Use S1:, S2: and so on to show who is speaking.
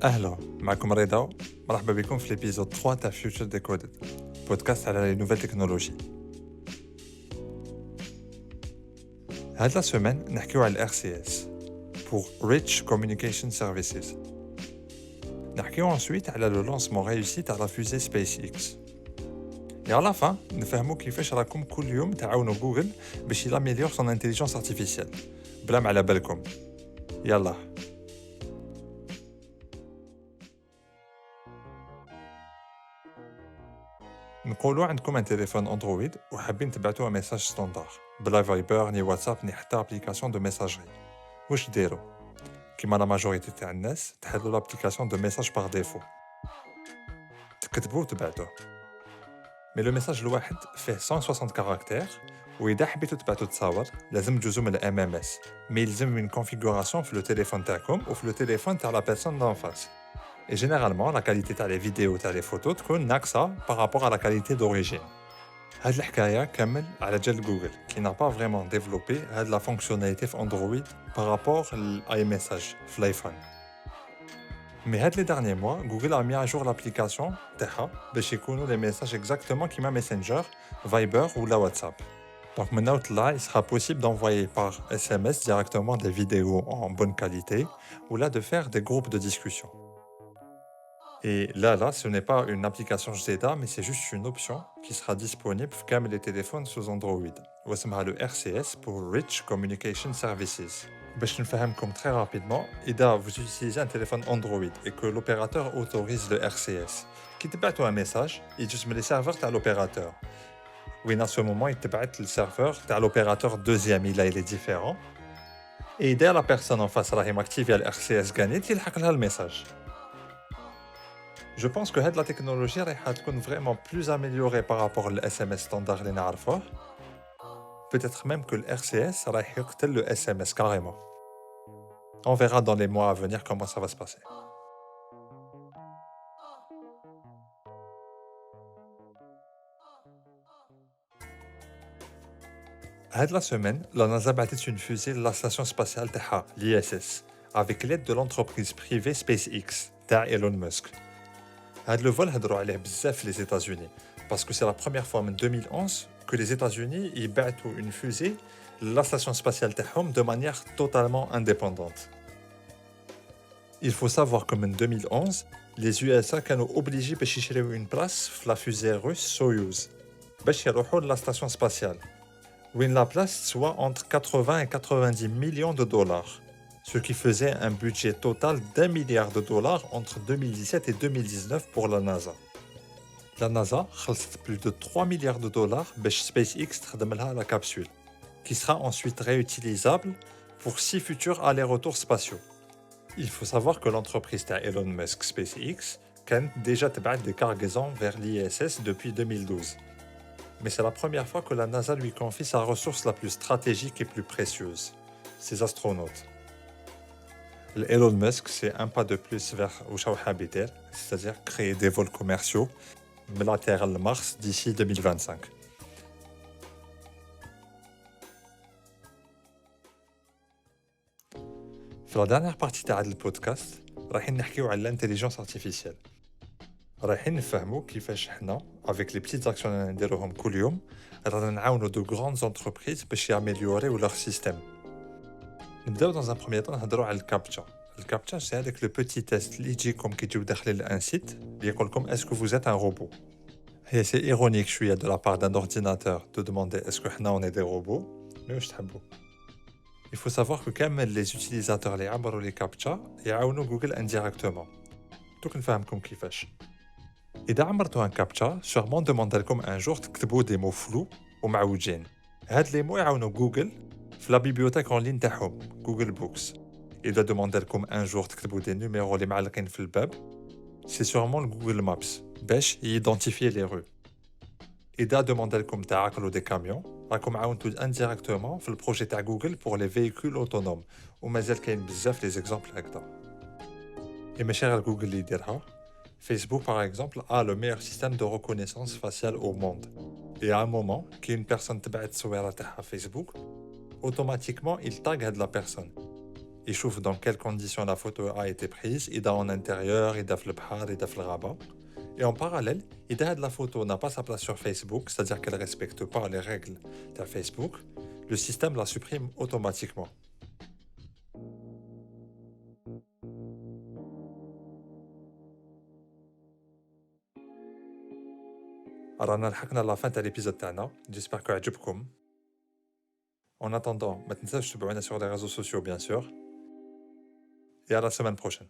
S1: أهلا معكم رضا. مرحبا بكم في الابيزود 3 تاع فيوتشر ديكودد، بودكاست على لي نوفيل تكنولوجي. هاد لا سيمين نحكيو على الار سي اس pour Rich Communication Services. نحكيو ensuite على لو لونسمون ريوسي تاع لا فوزي سبيس اكس. Et à la fin, نفهمو كيفاش راكم كل يوم تعاونوا جوجل باش يلاميليور son intelligence artificielle. بلا ما على بالكم. يلا. نقولوا عندكم ان تليفون اندرويد وحابين تبعتوا ميساج ستاندار بلا فايبر ني واتساب ني حتى ابليكاسيون دو ميساجري. واش ديروا؟ كيما لا ماجوريتي تاع الناس تحلوا لابليكاسيون دو ميساج بار ديفو، تكتبوا وتبعتوه. مي لو ميساج الواحد فيه 160 كاركتير، واذا حبيتوا تبعتوا تصاور لازم تجوزوا من الام ام اس، مي يلزم من كونفيغوراسيون في لو تليفون تاعكم وفي لو تليفون تاع لا بيرسون دون فاس. Et généralement, la qualité تاع les vidéos تاع les photos تكون ناقصة par rapport à la qualité d'origine. هاد الحكاية كامل على جال جوجل qui n'a pas vraiment développé هاد la fonctionnalité في Android par rapport l'iMessage في الايفون. Mais هاد les derniers mois, Google a mis à jour l'application تاعها باش يكونوا les messages exactement كيما Messenger, Viber ou la WhatsApp. Donc maintenant, là, il sera possible d'envoyer par SMS directement des vidéos en bonne qualité ou là de faire des groupes de discussion. Et là, ce n'est pas une application JDA, mais c'est juste une option qui sera disponible comme les téléphones sous Android. On va le RCS pour Rich Communication Services. Je vais vous très rapidement. Si vous utilisez un téléphone Android et que l'opérateur autorise le RCS, qui te un message, il juste met les serveurs à l'opérateur. Oui, à ce moment, il te le serveur à l'opérateur deuxième, il est différent. Et dès la personne en face, elle active le RCS gagné, il a le message. Je pense que la technologie va être vraiment plus améliorée par rapport au SMS standard. Peut-être même que le RCS va tuer le SMS carrément. On verra dans les mois à venir comment ça va se passer. Cette semaine, la NASA a battu une fusée de la station spatiale l'ISS avec l'aide de l'entreprise privée SpaceX d'Elon Musk. Le vol a droit à bzaf les États-Unis parce que c'est la première fois en 2011 que les États-Unis y battent une fusée la station spatiale تاعهم de manière totalement indépendante. Il faut savoir que en 2011, les USA كانوا obligés باش يشريو une place في la fusée russe Soyuz باش يروحوا la station spatiale. Où la place soit entre 80 et 90 millions de dollars. Ce qui faisait un budget total d'1 milliard de dollars entre 2017 et 2019 pour la NASA. La NASA a plus de 3 milliards de dollars pour SpaceX à la capsule, qui sera ensuite réutilisable pour 6 futurs allers-retours spatiaux. Il faut savoir que l'entreprise Elon Musk SpaceX a déjà des cargaisons vers l'ISS depuis 2012. Mais c'est la première fois que la NASA lui confie sa ressource la plus stratégique et plus précieuse, ses astronautes. Elon Musk, c'est un pas de plus vers Habiter, c'est-à-dire créer des vols commerciaux de la Terre à Mars d'ici 2025. Dans la dernière partie du podcast, on va parler de l'intelligence artificielle. On va comprendre comment, avec les petites actions que nous faisons tous les jours, on aide de grandes entreprises pour améliorer leur système. نبداو dans un premier temps نهضروا على الكابتشا. الكابتشا c'est avec le petit test اللي يجيكم كي تجيو داخلين لان سيت اللي يقول لكم est-ce que vous êtes un robot. هي c'est ironique شويه de la part d'un ordinateur de demander est-ce que حنا on est des robots. mais واش تحبوا. Il faut savoir que كامل les utilisateurs اللي عبروا لي كابتشا يعاونوا جوجل indirectement. دوك نفهمكم كيفاش. إذا عمرتوا ان كابتشا sûrement demande لكم un jour تكتبوا des mots flous ومعوجين. هاد les mots يعاونوا جوجل في la bibliothèque en ligne تاعهم Google Books. Il va demander لكم un jour تكتبوا des numéros اللي معلقين في الباب. C'est sûrement le Google Maps باش identifier les rues. إذا demander لكم تعقلوا des camions راكم عاونتوا indirectement في البروجي تاع Google pour les véhicules autonomes ومازال كاين بزاف les exemples هكذا. Et ماشي غير Google اللي يديرها. Facebook par exemple a le meilleur système de reconnaissance faciale au monde. Et à un moment, qui une personne تبعت صورة تاعها Facebook, automatiquement il tag la personne. يشوف dans quelles conditions la photo a été prise, إذا en intérieur, إذا في البحر, إذا في الغابة. Et en parallèle, إذا هاد la photo n'a pas sa place sur Facebook, c'est-à-dire qu'elle ne respecte pas les règles de Facebook, le système la supprime automatiquement. رانا لحقنا لا فان تاع ليبيزود تاعنا، جيسبر كو عجبكم. En attendant, ما تنساوش تتبعونا sur les réseaux sociaux bien sûr. Et à la semaine prochaine.